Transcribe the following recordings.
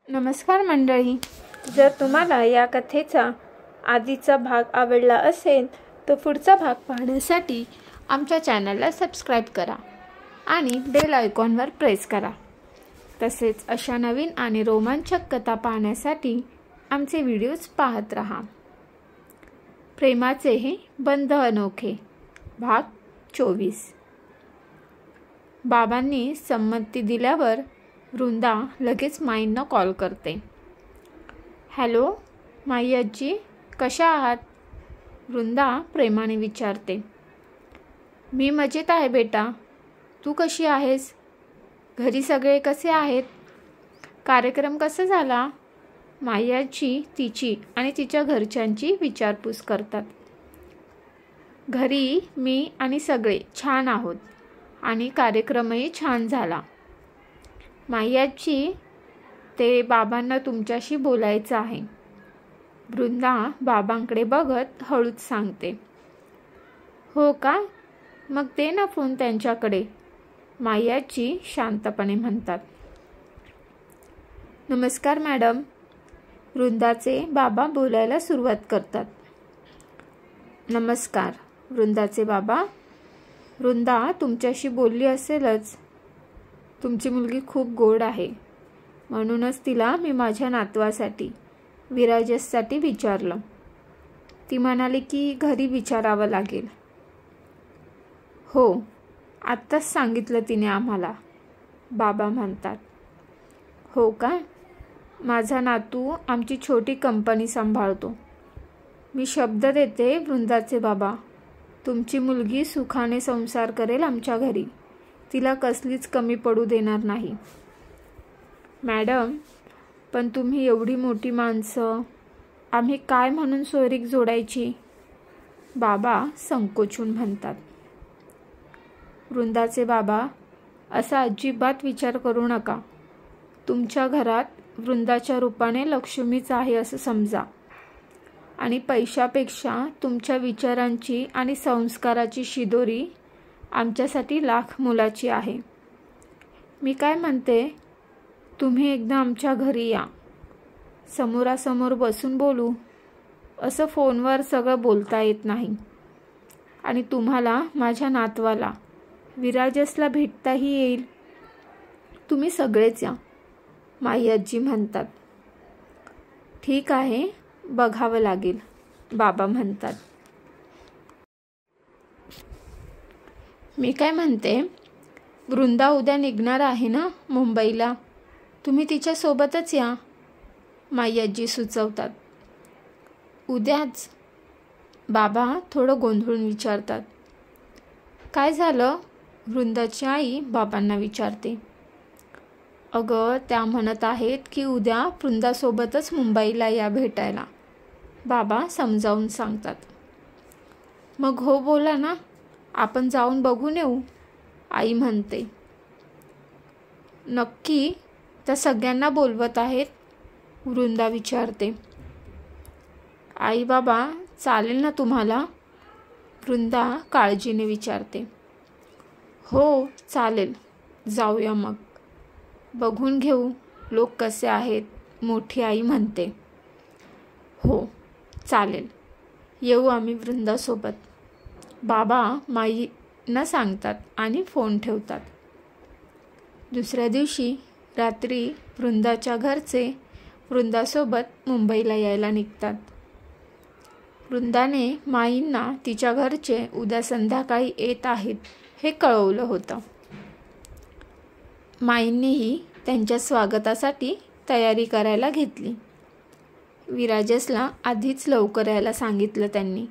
नमस्कार मंडळी, जर तुम्हाला या कथेचा आधीचा भाग आवडला असेल तर पुढचा भाग पाहण्यासाठी आमच्या चॅनलला सबस्क्राईब करा आणि बेल आयकॉनवर प्रेस करा। तसेच अशा नवीन आणि रोमांचक कथा पाहण्यासाठी आमचे व्हिडिओज पाहत रहा। प्रेमाचे हे बंध अनोखे भाग 24। बाबांनी संमती दिल्यावर वृंदा लगेच माईंना कॉल करते। हॅलो माई आजी, कशा आहात? वृंदा प्रेमाने विचारते। मी मजेत आहे बेटा, तू कशी आहेस? घरी सगळे कसे आहेत? कार्यक्रम कसा झाला? माई आजी तिची आणि तिच्या घरच्यांची विचारपूस करतात। घरी मी आणि सगळे छान आहोत आणि कार्यक्रमही छान झाला। माई आजी, ते बाबांना तुमच्याशी बोलायचं आहे। वृंदा बाबांकडे बघत हळूच सांगते। हो का? मग दे ना फोन त्यांच्याकडे, माई आजी शांतपणे म्हणतात। नमस्कार मॅडम, वृंदाचे बाबा बोलायला सुरुवात करतात। नमस्कार वृंदाचे बाबा, वृंदा तुमच्याशी बोलली असेलच। तुमची मुलगी खूप गोड आहे, म्हणूनच तिला मी माझ्या नातवासाठी विराजसाठी विचारलं। ती म्हणाली की घरी विचारावं लागेल। हो, आत्ताच सांगितलं तिने आम्हाला, बाबा म्हणतात। हो का? माझा नातू आमची छोटी कंपनी सांभाळतो। मी शब्द देते वृंदाचे बाबा, तुमची मुलगी सुखाने संसार करेल आमच्या घरी, तिला कसलीच कमी पडू देणार नाही। मॅडम, पण तुम्ही एवढी मोठी माणसं, आम्ही काय म्हणून सोयरीक जोडायची? बाबा संकोचून म्हणतात। वृंदाचे बाबा, असा अजिबात विचार करू नका। तुमच्या घरात वृंदाच्या रूपाने लक्ष्मीच आहे असं समजा, आणि पैशापेक्षा तुमच्या विचारांची आणि संस्काराची शिदोरी आमच्यासाठी लाख मोलाची आहे। मी काय म्हणते, तुम्ही एकदा आमच्या घरी या, समोरासमोर बसून बोलू। असं फोनवर सगळं बोलता येत नाही, आणि तुम्हाला माझ्या नातवाला विराजसला भेटताही येईल। तुम्ही सगळेच या, माई आजी म्हणतात। ठीक आहे, बघावं लागेल, बाबा म्हणतात। मी काय म्हणते, वृंदा उद्या निघणार आहे ना मुंबईला, तुम्ही तिच्यासोबतच या, माई आजी सुचवतात। उद्याच? बाबा थोडं गोंधळून विचारतात। काय झालं? वृंदाची आई बाबांना विचारते। अगं, त्या म्हणत आहेत की उद्या वृंदासोबतच मुंबईला या भेटायला, बाबा समजावून सांगतात। मग हो बोला ना, आपण जाऊन बघून येऊ, आई म्हणते। नक्की त्या सगळ्यांना बोलवत आहेत? वृंदा विचारते। आई बाबा, चालेल ना तुम्हाला? वृंदा काळजीने विचारते। हो चालेल, जाऊया मग, बघून घेऊ लोक कसे आहेत, मोठी आई म्हणते। हो चालेल, येऊ आम्ही वृंदासोबत, बाबा माईंना सांगतात आणि फोन ठेवतात। दुसऱ्या दिवशी रात्री वृंदाच्या घरचे वृंदासोबत मुंबईला यायला निघतात। वृंदाने माईंना तिच्या घरचे उद्या संध्याकाळी येत आहेत हे कळवलं होतं। माईंनीही त्यांच्या स्वागतासाठी तयारी करायला घेतली। विराजसला आधीच लवकर यायला सांगितलं त्यांनी।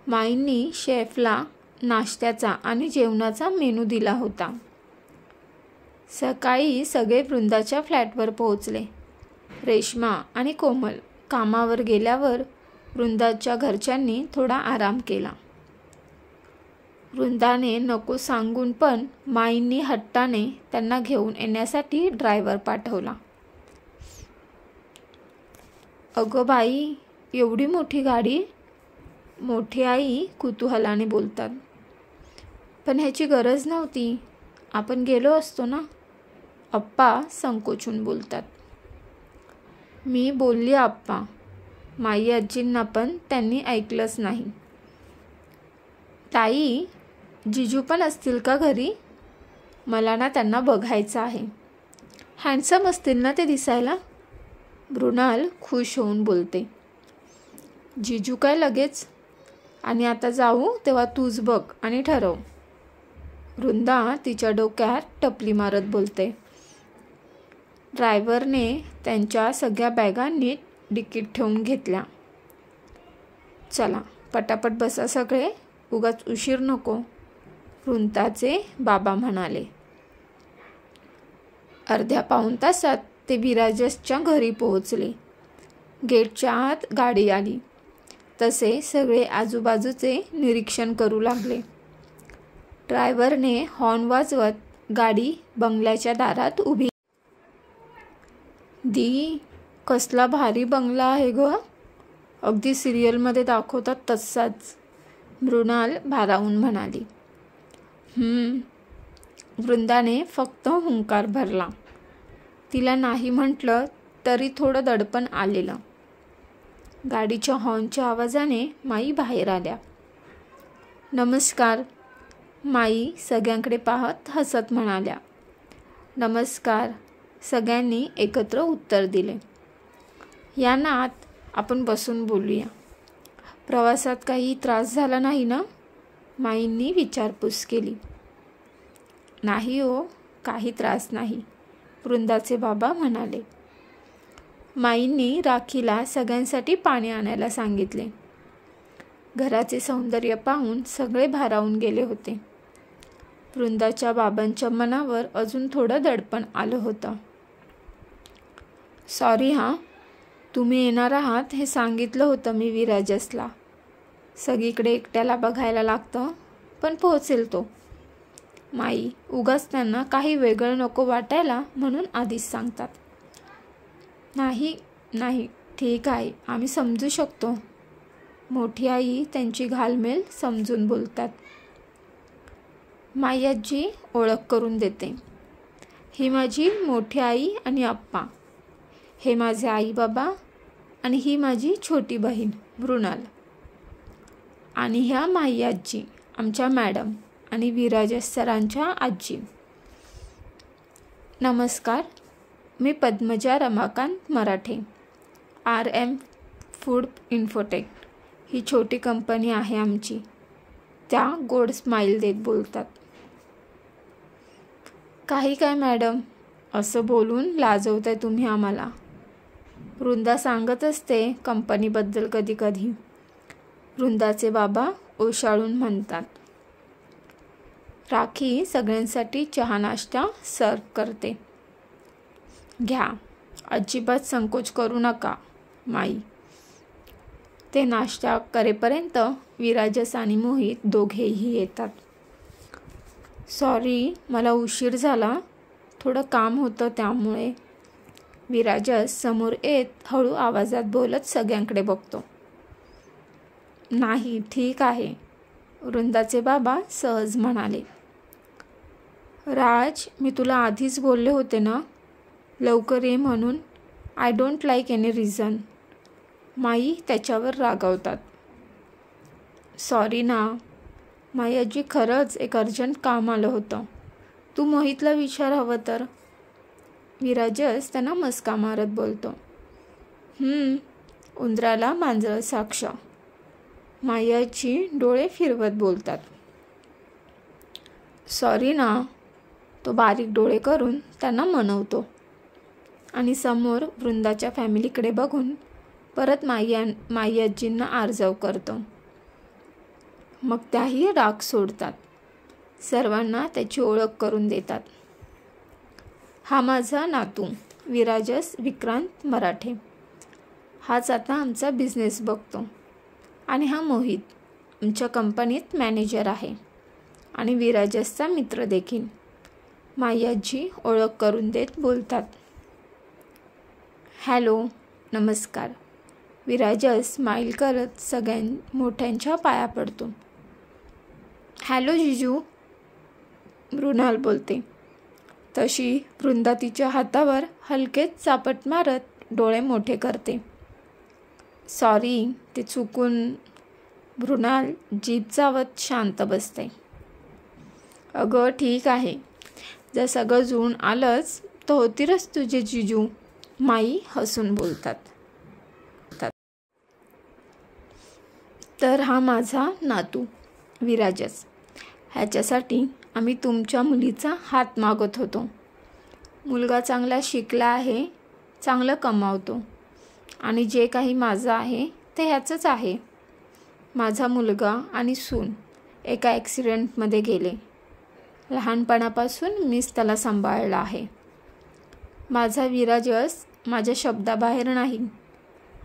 माईंनी शेफला नाश्त्याचा आणि जेवणाचा मेनू दिला होता। सकाळी सगळे वृंदाच्या फ्लॅटवर पोहोचले। रेश्मा आणि कोमल कामावर गेल्यावर वृंदाच्या घरच्यांनी थोडा आराम केला। वृंदाने नको सांगून पण माईंनी हट्टाने त्यांना घेऊन येण्यासाठी ड्रायव्हर पाठवला। अगं बाई, एवढी मोठी गाडी? मोठी आई कुतूहलाने बोलतात। पण ह्याची गरज नव्हती, आपण गेलो असतो ना, अप्पा संकोचून बोलतात। मी बोलली आप्पा. माई आजींना पण त्यांनी ऐकलंच नाही. ताई, जिजू पण असतील का घरी? मला ना त्यांना बघायचं आहे. हँडसम असतील ना ते दिसायला? मृणाल खुश होऊन बोलते. जिजू काय लगेच? आणि आता जाऊ तेव्हा तूच बघ आणि ठरव. वृंदा तिच्या डोक्यात टपली मारत बोलते. ड्रायव्हरने त्यांच्या सगळ्या बॅगा नीट डिकीत ठेवून घेतल्या. चला पटापट बसा सगळे, उगाच उशीर नको, वृंदाचे बाबा म्हणाले. अर्ध्या पाऊण तासात ते विराजसच्या घरी पोहोचले. गेटच्या आत गाडी आली तसे सगळे आजूबाजूचे निरीक्षण करू लागले. ड्रायव्हरने हॉर्न वाजवत गाडी बंगल्याच्या दारात उभी. दी, कसला भारी बंगला आहे ग, अगदी सिरियलमध्ये दाखवतात तसाच, मृणाल भारावून म्हणाली. वृंदाने फक्त हुंकार भरला. तिला नाही म्हटलं तरी थोडं दडपण आलेलं. गाडीच्या हॉर्नच्या आवाजाने माई बाहेर आल्या. नमस्कार, माई सगळ्यांकडे पाहत हसत म्हणाल्या. नमस्कार, सगळ्यांनी एकत्र उत्तर दिले. या ना आत, आपण बसून बोलूया. प्रवासात काही त्रास झाला नाही ना? माईंनी विचारपूस केली. नाही हो, काही त्रास नाही, वृंदाचे बाबा म्हणाले. माईंनी राखीला सगळ्यांसाठी पाणी आणायला सांगितले. घराचे सौंदर्य पाहून सगळे भारावून गेले होते. वृंदाच्या बाबांच्या मनावर अजून थोडं दडपण आलं होतं. सॉरी हां, तुम्ही येणार आहात हे सांगितलं होतं मी विराजसला. सगळीकडे एकट्याला बघायला लागतं, पण पोहोचेल तो. माई उगाच त्यांना काही वेगळं नको वाटायला म्हणून आधीच सांगतात. नाही नाही, ठीक आहे, आम्ही समजू शकतो, मोठी आई त्यांची घालमेल समजून बोलतात. माई आजी ओळख करून देते. ही माझी मोठी आई आणि आप्पा, हे माझे आई बाबा, आणि ही माझी छोटी बहीण मृणाल. आणि ह्या माई आजी आमच्या मॅडम आणि विराजस सरांच्या आजी. नमस्कार, मी पद्मजा रमाकांत मराठे. RM फूड इन्फोटेक ही छोटी कंपनी आहे आमची. त्या गोड स्माईल देत बोलतात. काही काय मॅडम, असं बोलून लाजवताय तुम्ही आम्हाला. वृंदा सांगत असते कंपनीबद्दल कधी कधी, वृंदाचे बाबा ओशाळून म्हणतात. राखी सगळ्यांसाठी चहा नाश्ता सर्व करते. घ्या, अजिबात संकोच करू नका माई. ते नाश्ता करेपर्यंत विराजस आणि मोहित दोघेही येतात. सॉरी, मला उशीर झाला, थोडं काम होतं त्यामुळे. विराजस समोर येत हळू आवाजात बोलत सगळ्यांकडे बघतो. नाही, ठीक आहे, वृंदाचे बाबा सहज म्हणाले. राज, मी तुला आधीच बोलले होते ना लवकर ये म्हणून. I don't like any reason. माई त्याच्यावर रागावतात. सॉरी ना माई आजी, खरंच एक अर्जंट काम आलं होतं, तू मोहितला विचार हवं तर. विराजस त्यांना मस्का मारत बोलतो. उंदराला मांजर साक्ष, माई आजी डोळे फिरवत बोलतात. सॉरी ना, तो बारीक डोळे करून त्यांना मनवतो आणि समोर वृंदाच्या फॅमिलीकडे बघून परत माई आजींना आर्जव करतो. मग त्याही राग सोडतात. सर्वांना त्याची ओळख करून देतात. हा माझा नातू विराजस विक्रांत मराठे, हाच आता आमचा बिझनेस बघतो. आणि हा मोहित आमच्या कंपनीत मॅनेजर आहे आणि विराजसचा मित्र देखील, माई आजी ओळख करून देत बोलतात. हॅलो, नमस्कार. विराजस स्माईल करत सगळ्यां मोठ्यांच्या पाया पडतो. हॅलो जिजू, मृणाल बोलते. तशी वृंदा तिच्या हातावर हलकेच चापट मारत डोळे मोठे करते. सॉरी, ते चुकून. मृणाल जीभ चावत शांत बसते. अगं ठीक आहे, जर सगळं जुळून आलंच तर होतीलच तुझे जिजू, माई हसून बोलतात. तर हा माझा नातू विराजच. ह्याच्यासाठी आम्ही तुमच्या मुलीचा हात मागत होतो. मुलगा चांगला शिकला आहे, चांगलं कमावतो आणि जे काही माझं आहे ते ह्याचंच आहे. माझा मुलगा आणि सून एका ॲक्सिडेंटमध्ये गेले. लहानपणापासून मीच त्याला सांभाळलं आहे. माझा विराजस माझ्या शब्दाबाहेर नाही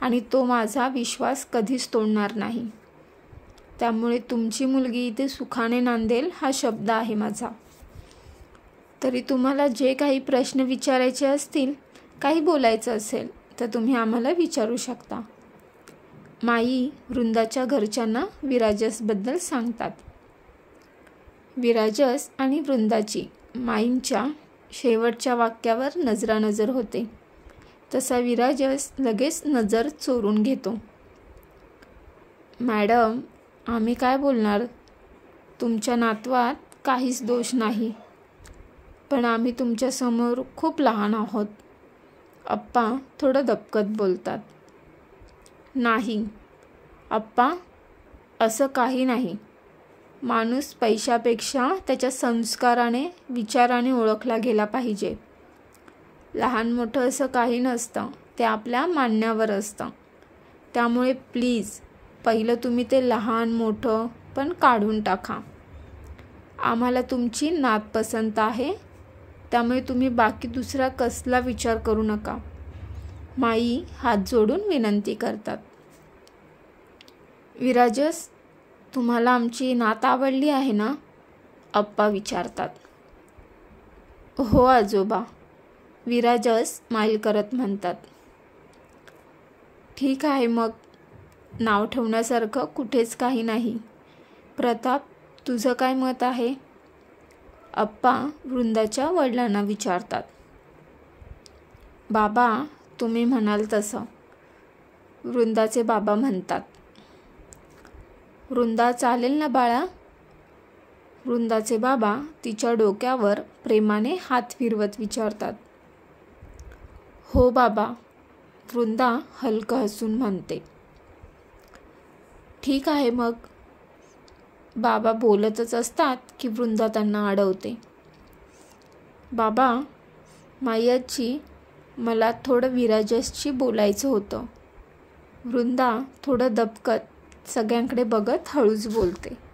आणि तो माझा विश्वास कधीच तोडणार नाही. त्यामुळे तुमची मुलगी इथे सुखाने नांदेल हा शब्द आहे माझा. तरी तुम्हाला जे काही प्रश्न विचारायचे असतील, काही बोलायचं असेल तर तुम्ही आम्हाला विचारू शकता. माई वृंदाच्या घरच्यांना विराजसबद्दल सांगतात. विराजस आणि वृंदाची माईंच्या शेवटच्या वाक्यावर नजरानजर होते. तसा विराजस लगेच नजर चोरून घेतो. मॅडम, आम्ही काय बोलणार? तुमच्या नातवात काहीच दोष नाही, पण आम्ही तुमच्यासमोर खूप लहान आहोत. अप्पा थोडं दबकत बोलतात. नाही अप्पा, असं काही नाही. माणूस पैशापेक्षा त्याच्या संस्काराने, विचाराने ओळखला गेला पाहिजे. लहान मोठं असं काही नसतं, ते आपल्या मान्यावर असतं. त्यामुळे प्लीज पहिलं तुम्ही ते लहान मोठं पण काढून टाका. आम्हाला तुमची नात पसंत आहे, त्यामुळे तुम्ही बाकी दुसरा कसला विचार करू नका. माई हात जोडून विनंती करतात. विराजस, तुम्हाला आमची नात आवडली आहे ना? अप्पा विचारतात. हो आजोबा, विराजस स्माईल करत म्हणतात. ठीक आहे मग, नाव ठेवण्यासारखं कुठेच काही नाही. प्रताप, तुझं काय मत आहे? अप्पा वृंदाच्या वडिलांना विचारतात. बाबा, तुम्ही म्हणाल तसं, वृंदाचे बाबा म्हणतात. वृंदा, चालेल ना बाळा? वृंदाचे बाबा तिच्या डोक्यावर प्रेमाने हात फिरवत विचारतात. हो बाबा, वृंदा हलकं हसून म्हणते. ठीक आहे मग. बाबा बोलतच असतात की वृंदा त्यांना अडवते. बाबा, माईची, मला थोडं विराजसशी बोलायचं होतं. वृंदा थोडं दबकत सगळ्यांकडे बघत हळूच बोलते.